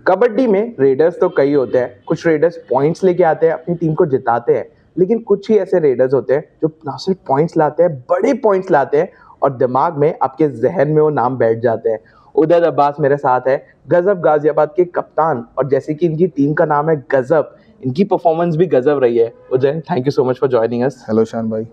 कबड्डी में रेडर्स तो कई होते हैं, कुछ रेडर्स पॉइंट्स लेके आते हैं, अपनी टीम को जिताते हैं, लेकिन कुछ ही ऐसे रेडर्स होते हैं जो ना सिर्फ पॉइंट्स लाते हैं, बड़े पॉइंट्स लाते हैं और दिमाग में, आपके जहन में वो नाम बैठ जाते हैं। उदय अब्बास मेरे साथ है, गजब गाजियाबाद के कप्तान, और जैसे कि इनकी टीम का नाम है गजब, इनकी परफॉर्मेंस भी गजब रही है। Uday, thank you so much for joining us. Hello Shaan भाई।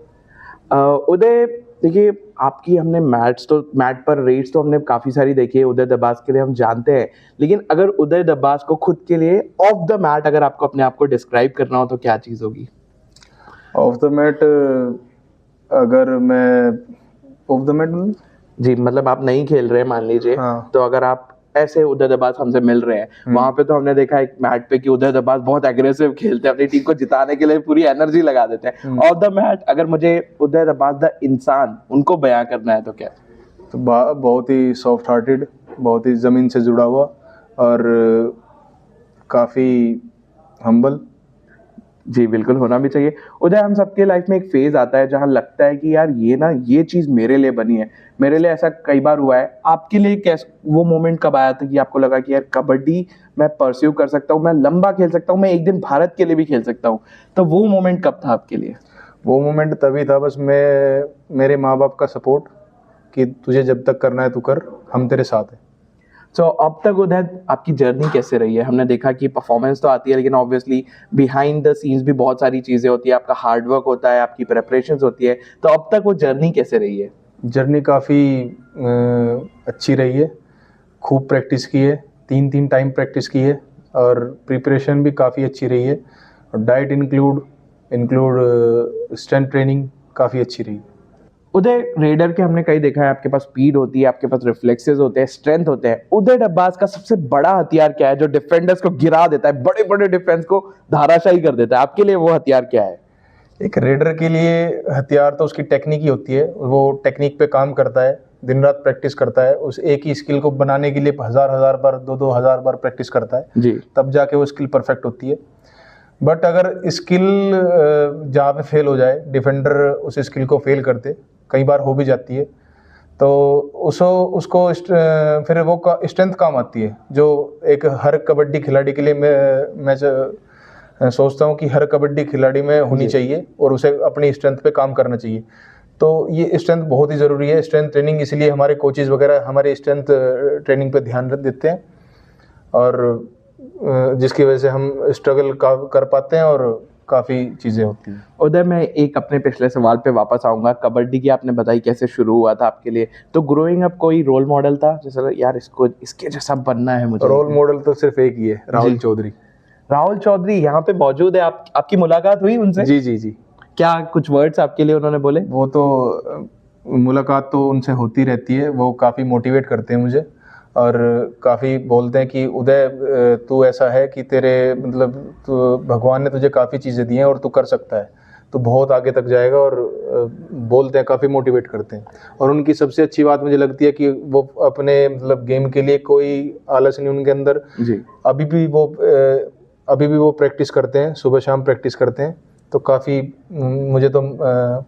उदय, देखिए आपकी हमने मैट पर रेट्स तो हमने काफ़ी सारी देखी है उदय दब्बास के लिए, हम जानते हैं, लेकिन अगर उदय दब्बास को खुद के लिए ऑफ द मैट अगर आपको अपने आप को डिस्क्राइब करना हो तो क्या चीज़ होगी? ऑफ द मैट, अगर मैं ऑफ द मैट जी, मतलब आप नहीं खेल रहे मान लीजिए, हाँ। तो अगर आप ऐसे उदय दब्बास हमसे मिल रहे हैं वहां पे, तो हमने देखा एक मैट पे कि उदय दब्बास बहुत एग्रेसिव खेलते हैं, अपनी टीम को जिताने के लिए पूरी एनर्जी लगा देते हैं। ऑफ द मैट अगर मुझे उदय दब्बास द इंसान उनको बयां करना है तो क्या? तो बहुत ही सॉफ्ट हार्टेड, बहुत ही ज़मीन से जुड़ा हुआ और काफ़ी हम्बल। जी बिल्कुल, होना भी चाहिए। उदय, हम सबके लाइफ में एक फेज आता है जहाँ लगता है कि यार ये चीज़ मेरे लिए बनी है, मेरे लिए ऐसा कई बार हुआ है। आपके लिए कैसे वो मोमेंट कब आया था कि आपको लगा कि यार कबड्डी मैं परस्यू कर सकता हूँ, मैं लंबा खेल सकता हूँ, मैं एक दिन भारत के लिए भी खेल सकता हूँ? तो वो मोमेंट कब था आपके लिए? वो मोमेंट तभी था, बस मेरे माँ बाप का सपोर्ट कि तुझे जब तक करना है तू कर, हम तेरे साथ हैं। तो अब तक उधर आपकी जर्नी कैसे रही है? हमने देखा कि परफॉर्मेंस तो आती है, लेकिन ऑब्वियसली बिहाइंड द सीन्स भी बहुत सारी चीज़ें होती है, आपका हार्डवर्क होता है, आपकी प्रेपरेशंस होती है, तो अब तक वो जर्नी कैसे रही है? जर्नी काफ़ी अच्छी रही है, खूब प्रैक्टिस की है, 3 टाइम प्रैक्टिस की है और प्रिपरेशन भी काफ़ी अच्छी रही है और डाइट इंक्लूड स्ट्रेंथ ट्रेनिंग काफ़ी अच्छी रही है। उदय, रेडर के हमने कई देखा है, आपके पास स्पीड होती है, आपके पास रिफ्लेक्सेस होते हैं, स्ट्रेंथ होते हैं। उदय अब्बास का सबसे बड़ा हथियार क्या है जो डिफेंडर्स को गिरा देता है, बड़े बड़े डिफेंस को धाराशायी कर देता है? आपके लिए वो हथियार क्या है? एक रेडर के लिए हथियार तो उसकी टेक्निक ही होती है, वो टेक्निक पे काम करता है, दिन रात प्रैक्टिस करता है, उस एक ही स्किल को बनाने के लिए हजार बार, 2,000 बार प्रैक्टिस करता है जी। तब जाके वो स्किल परफेक्ट होती है। बट अगर स्किल जहाँ पे फेल हो जाए, डिफेंडर उस स्किल को फेल करते, कई बार हो भी जाती है, तो उसको फिर वो स्ट्रेंथ काम आती है, जो एक हर कबड्डी खिलाड़ी के लिए मैं सोचता हूँ कि हर कबड्डी खिलाड़ी में होनी चाहिए और उसे अपनी स्ट्रेंथ पे काम करना चाहिए। तो ये स्ट्रेंथ बहुत ही ज़रूरी है। स्ट्रेंथ ट्रेनिंग इसलिए हमारे कोचेज़ वगैरह हमारे स्ट्रेंथ ट्रेनिंग पे ध्यान देते हैं और जिसकी वजह से हम स्ट्रगल कर पाते हैं और काफ़ी चीज़ें होती हैं। उदय, मैं एक अपने पिछले सवाल पे वापस आऊँगा। कबड्डी की आपने बताई कैसे शुरू हुआ था आपके लिए, तो ग्रोइंग अप कोई रोल मॉडल था जैसे यार इसके जैसा बनना है मुझे? रोल मॉडल तो सिर्फ एक ही है, राहुल चौधरी। राहुल चौधरी यहाँ पे मौजूद है, आपकी मुलाकात हुई उनसे? जी। क्या कुछ वर्ड्स आपके लिए उन्होंने बोले? वो तो मुलाकात तो उनसे होती रहती है, वो काफ़ी मोटिवेट करते हैं मुझे और काफ़ी बोलते हैं कि उदय तू ऐसा है कि तेरे मतलब तू भगवान ने तुझे काफ़ी चीज़ें दी हैं और तू कर सकता है, तो बहुत आगे तक जाएगा और बोलते हैं, काफ़ी मोटिवेट करते हैं। और उनकी सबसे अच्छी बात मुझे लगती है कि वो अपने मतलब गेम के लिए कोई आलस नहीं उनके अंदर जी। अभी भी वो प्रैक्टिस करते हैं, सुबह शाम प्रैक्टिस करते हैं, तो काफ़ी मुझे तो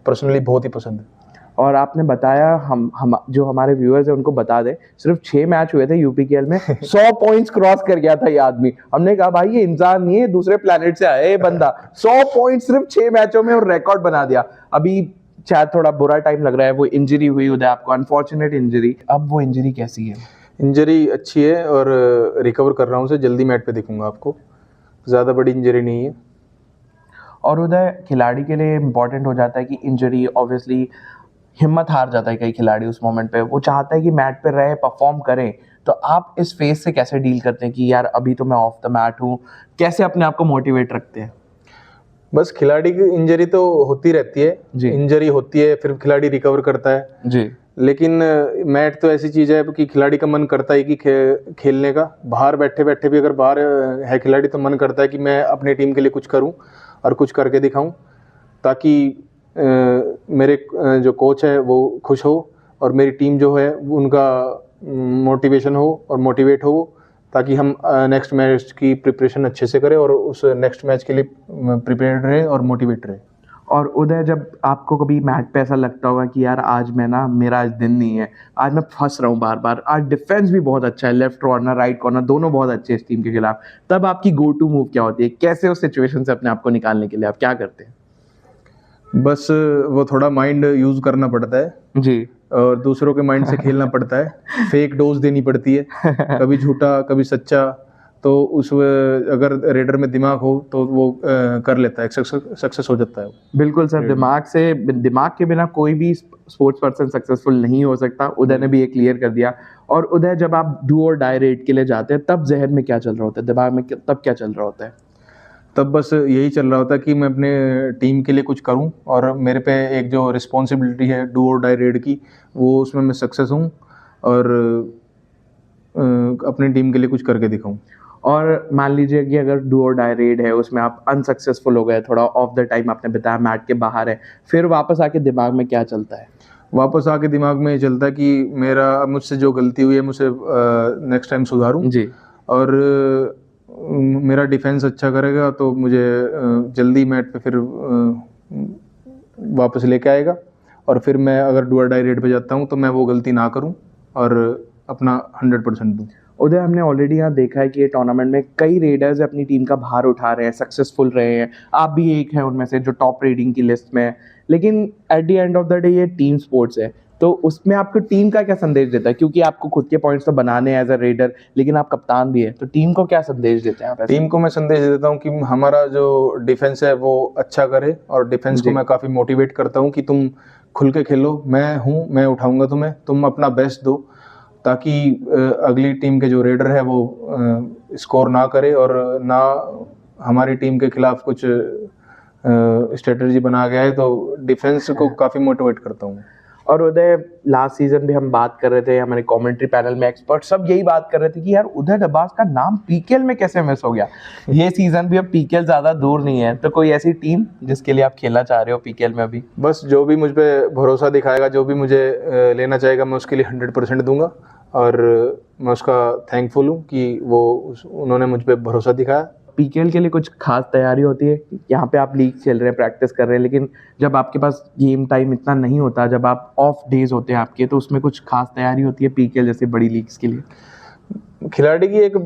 पर्सनली बहुत ही पसंद है। और आपने बताया, हम जो हमारे व्यूअर्स हैं उनको बता दें, सिर्फ 6 मैच हुए थे यूपीकेएल में 100 पॉइंट्स क्रॉस कर गया था ये आदमी। हमने कहा भाई ये इंसान नहीं है, दूसरे प्लेनेट से आया है ये बंदा। 100 पॉइंट्स सिर्फ 6 मैचों में और रिकॉर्ड बना दिया। अभी शायद थोड़ा बुरा टाइम लग रहा है, वो इंजरी हुई उधर आपको, अनफॉर्चुनेट इंजरी। अब वो इंजरी कैसी है? इंजरी अच्छी है और रिकवर कर रहा हूँ उसे, जल्दी मैट पे दिखूंगा आपको, ज़्यादा बड़ी इंजरी नहीं है। और उधर खिलाड़ी के लिए इम्पोर्टेंट हो जाता है कि इंजरी, ऑब्वियसली हिम्मत हार जाता है कई खिलाड़ी उस मोमेंट पे, वो चाहता है कि मैट पे रहे, परफॉर्म करें। तो आप इस फेज से कैसे डील करते हैं कि यार अभी तो मैं ऑफ द मैट हूँ? कैसे अपने आप को मोटिवेट रखते हैं? बस खिलाड़ी की इंजरी तो होती रहती है जी। इंजरी होती है, फिर खिलाड़ी रिकवर करता है जी। लेकिन मैट तो ऐसी चीज़ है कि खिलाड़ी का मन करता है कि खेलने का, बाहर बैठे बैठे भी अगर बाहर है खिलाड़ी तो मन करता है कि मैं अपनी टीम के लिए कुछ करूं और कुछ करके दिखाऊं, ताकि मेरे जो कोच है वो खुश हो और मेरी टीम जो है उनका मोटिवेशन हो और मोटिवेट हो, ताकि हम नेक्स्ट मैच की प्रिपरेशन अच्छे से करें और उस नेक्स्ट मैच के लिए प्रिपेयर्ड रहे और मोटिवेट रहे। और उदय, जब आपको कभी मैच पे ऐसा लगता होगा कि यार आज मैं ना, मेरा आज दिन नहीं है, आज मैं फंस रहा हूँ बार बार, आज डिफेंस भी बहुत अच्छा है, लेफ्ट कॉर्नर राइट कॉर्नर दोनों बहुत अच्छे हैं इस टीम के खिलाफ, तब आपकी गो टू मूव क्या होती है? कैसे उस सिचुएशन से अपने आप को निकालने के लिए आप क्या करते हैं? बस वो थोड़ा माइंड यूज करना पड़ता है जी। और दूसरों के माइंड से खेलना पड़ता है। फेक डोज देनी पड़ती है, कभी झूठा कभी सच्चा। तो उस अगर रेडर में दिमाग हो तो वो कर लेता है, सक्सेस हो जाता है। बिल्कुल सर, दिमाग के बिना कोई भी स्पोर्ट्स पर्सन सक्सेसफुल नहीं हो सकता। उदय ने भी ये क्लियर कर दिया। और उदय, जब आप डू और डाई रेड के लिए जाते हैं तब जहन में क्या चल रहा होता है, दिमाग में तब क्या चल रहा होता है? तब बस यही चल रहा होता है कि मैं अपने टीम के लिए कुछ करूं और मेरे पे एक जो रिस्पॉन्सिबिलिटी है डू और डाई रेड की, वो उसमें मैं सक्सेस हूं और अपनी टीम के लिए कुछ करके दिखाऊं। और मान लीजिए कि अगर डू और डाई रेड है, उसमें आप अनसक्सेसफुल हो गए, थोड़ा ऑफ द टाइम आपने बताया मैट के बाहर है, फिर वापस आके दिमाग में क्या चलता है? वापस आके दिमाग में ये चलता है कि मेरा मुझसे जो गलती हुई है मुझे नेक्स्ट टाइम सुधारूं जी। और मेरा डिफेंस अच्छा करेगा तो मुझे जल्दी मैट पे फिर वापस लेके आएगा और फिर मैं अगर डू और डाई रेड पे जाता हूं तो मैं वो गलती ना करूं और अपना 100% दूं। उधर हमने ऑलरेडी यहाँ देखा है कि ये टूर्नामेंट में कई रेडर्स अपनी टीम का भार उठा रहे हैं, सक्सेसफुल रहे हैं। आप भी एक हैं उनमें से जो टॉप रेडिंग की लिस्ट में है। लेकिन at the end of the day ये टीम स्पोर्ट्स है, तो उसमें आपको टीम का क्या संदेश देता है? क्योंकि आपको खुद के पॉइंट्स तो बनाने हैं एज अ रेडर, लेकिन आप कप्तान भी है, तो टीम को क्या संदेश देते हैं आप ऐसे? टीम को मैं संदेश देता हूँ कि हमारा जो डिफेंस है वो अच्छा करे और डिफेंस को जी। मैं काफ़ी मोटिवेट करता हूँ कि तुम खुल के खेलो, मैं हूँ, मैं उठाऊंगा तुम्हें, तुम अपना बेस्ट दो ताकि अगली टीम के जो रेडर है वो स्कोर ना करे और ना हमारी टीम के खिलाफ कुछ स्ट्रेटजी बना गया है। तो डिफेंस को काफ़ी मोटिवेट करता हूँ। और उदय, लास्ट सीजन भी हम बात कर रहे थे, हमारे कमेंट्री पैनल में एक्सपर्ट सब यही बात कर रहे थे कि यार उदय दबास का नाम पीकेएल में कैसे मिस हो गया। ये सीजन भी अब पीकेएल ज़्यादा दूर नहीं है, तो कोई ऐसी टीम जिसके लिए आप खेलना चाह रहे हो पीकेएल में अभी? बस जो भी मुझ पर भरोसा दिखाएगा, जो भी मुझे लेना चाहेगा, मैं उसके लिए 100% दूंगा और मैं उसका थैंकफुल हूँ कि वो उन्होंने मुझ पर भरोसा दिखाया। पीकेएल के लिए कुछ खास तैयारी होती है? यहाँ पे आप लीग खेल रहे हैं, प्रैक्टिस कर रहे हैं, लेकिन जब आपके पास गेम टाइम इतना नहीं होता, जब आप ऑफ डेज होते हैं आपके, तो उसमें कुछ खास तैयारी होती है पीकेएल जैसे बड़ी लीग्स के लिए? खिलाड़ी की एक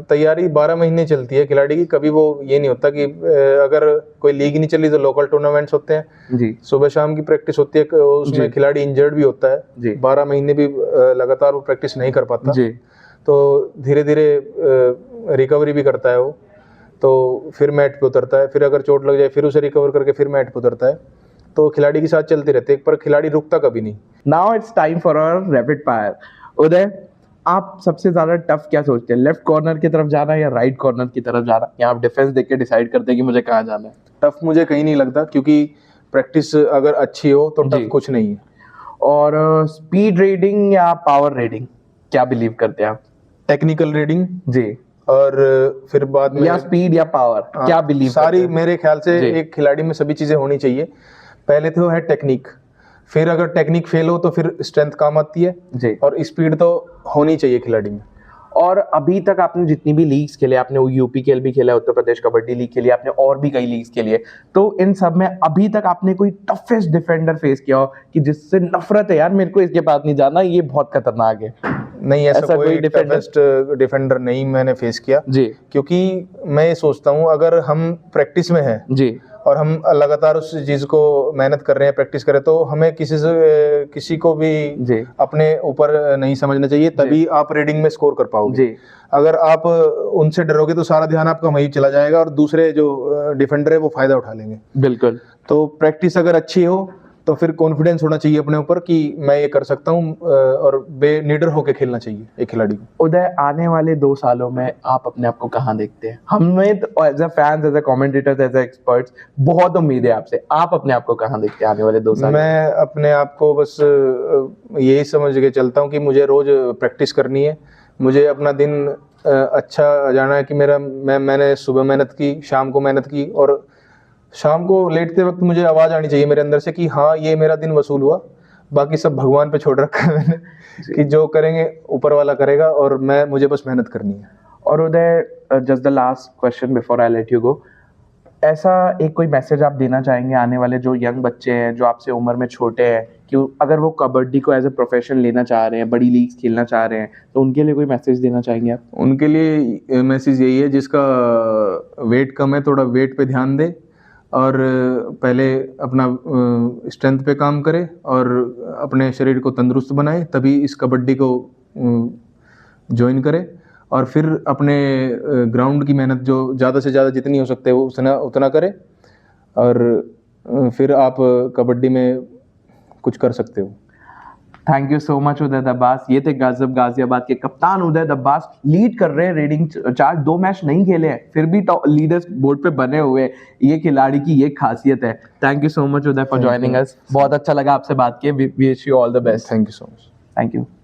तैयारी 12 महीने चलती है खिलाड़ी की। कभी वो ये नहीं होता कि अगर कोई लीग नहीं चली तो लोकल टूर्नामेंट्स होते हैं जी। सुबह शाम की प्रैक्टिस होती है, उसमें खिलाड़ी इंजर्ड भी होता है जी। 12 महीने भी लगातार वो प्रैक्टिस नहीं कर पाता जी। तो धीरे धीरे रिकवरी भी करता है वो, तो फिर मैट पे उतरता है, फिर अगर चोट लग जाए फिर उसे रिकवर करके फिर मैट पे उतरता है। तो खिलाड़ी के साथ चलते रहते हैं, पर खिलाड़ी रुकता कभी नहीं। Now it's time for our rapid fire. Uday, आप सबसे ज्यादा टफ क्या सोचते हैं, लेफ्ट कॉर्नर की तरफ जाना या राइट कॉर्नर की तरफ जाना? या आप डिफेंस देख के डिसाइड करते हैं कि मुझे कहाँ जाना है? टफ मुझे कहीं नहीं लगता, क्योंकि प्रैक्टिस अगर अच्छी हो तो जी। टफ कुछ नहीं है। और स्पीड रीडिंग या पावर रीडिंग, क्या बिलीव करते हैं आप? टेक्निकल रीडिंग जी। और फिर बाद में या स्पीड या पावर, क्या बिलीव सारी करते हैं? मेरे ख्याल से जी। एक खिलाड़ी में सभी चीजें होनी चाहिए। पहले तो है टेक्निक, फिर अगर टेक्निक फेल हो तो फिर स्ट्रेंथ काम आती है जी। और स्पीड तो होनी चाहिए खिलाड़ी में। और अभी तक आपने जितनी भी लीग्स खेले, आपने यूपीकेएल भी खेला, उत्तर प्रदेश कबड्डी लीग खेली, आपने और भी कई लीग्स खेली है, तो इन सब में अभी तक आपने कोई टफेस्ट डिफेंडर फेस किया हो कि जिससे नफरत है, यार मेरे को इसके पास नहीं जाना, ये बहुत खतरनाक है? नहीं, ऐसा कोई डिफेंडर? टफेस्ट डिफेंडर नहीं मैंने फेस किया जी। क्योंकि मैं ये सोचता हूँ अगर हम प्रैक्टिस में हैं जी। और हम लगातार उस चीज को मेहनत कर रहे हैं, प्रैक्टिस करें, तो हमें किसी को भी जी। अपने ऊपर नहीं समझना चाहिए, तभी आप रीडिंग में स्कोर कर पाओगे। जी। अगर आप उनसे डरोगे तो सारा ध्यान आपका वहीं चला जाएगा और दूसरे जो डिफेंडर है वो फायदा उठा लेंगे। बिल्कुल। तो प्रैक्टिस अगर अच्छी हो तो फिर कॉन्फिडेंस होना चाहिए अपने ऊपर कि मैं ये कर सकता हूँ और बेनिडर होकर खेलना चाहिए एक खिलाड़ी को। उदय, आने वाले 2 सालों में आप अपने आप को कहाँ देखते हैं? हमें तो as a fans, as a commentators, as a experts बहुत उम्मीद है आपसे, आप अपने आप को कहाँ देखते हैं आने वाले 2 साल? मैं अपने आप को बस यही समझ के चलता हूँ कि मुझे रोज प्रैक्टिस करनी है, मुझे अपना दिन अच्छा जाना है कि मैंने सुबह मेहनत की, शाम को मेहनत की और शाम को लेटते वक्त मुझे आवाज़ आनी चाहिए मेरे अंदर से कि हाँ ये मेरा दिन वसूल हुआ। बाकी सब भगवान पे छोड़ रखा है मैंने कि जो करेंगे ऊपर वाला करेगा और मुझे बस मेहनत करनी है। और Uday, just the last question before I let you go, ऐसा एक कोई मैसेज आप देना चाहेंगे आने वाले जो यंग बच्चे हैं, जो आपसे उम्र में छोटे हैं, कि अगर वो कबड्डी को एज अ प्रोफेशन लेना चाह रहे हैं, बड़ी लीग्स खेलना चाह रहे हैं, तो उनके लिए कोई मैसेज देना चाहेंगे आप? उनके लिए मैसेज यही है, जिसका वेट कम है थोड़ा वेट पे ध्यान दे और पहले अपना स्ट्रेंथ पे काम करे और अपने शरीर को तंदुरुस्त बनाए, तभी इस कबड्डी को ज्वाइन करे और फिर अपने ग्राउंड की मेहनत जो ज़्यादा से ज़्यादा जितनी हो सकते है वो उतना करे और फिर आप कबड्डी में कुछ कर सकते हो। थैंक यू सो मच उदय दब्बास। ये थे गजब गाजियाबाद के कप्तान उदय दब्बास, लीड कर रहे हैं रेडिंग चार्ट, 2 मैच नहीं खेले हैं फिर भी टॉप लीडर्स बोर्ड पे बने हुए हैं। ये खिलाड़ी की ये खासियत है। Thank you so much Uday for joining us. बहुत अच्छा लगा आपसे बात किए। Wish you all the best. Thank you so much. Thank you.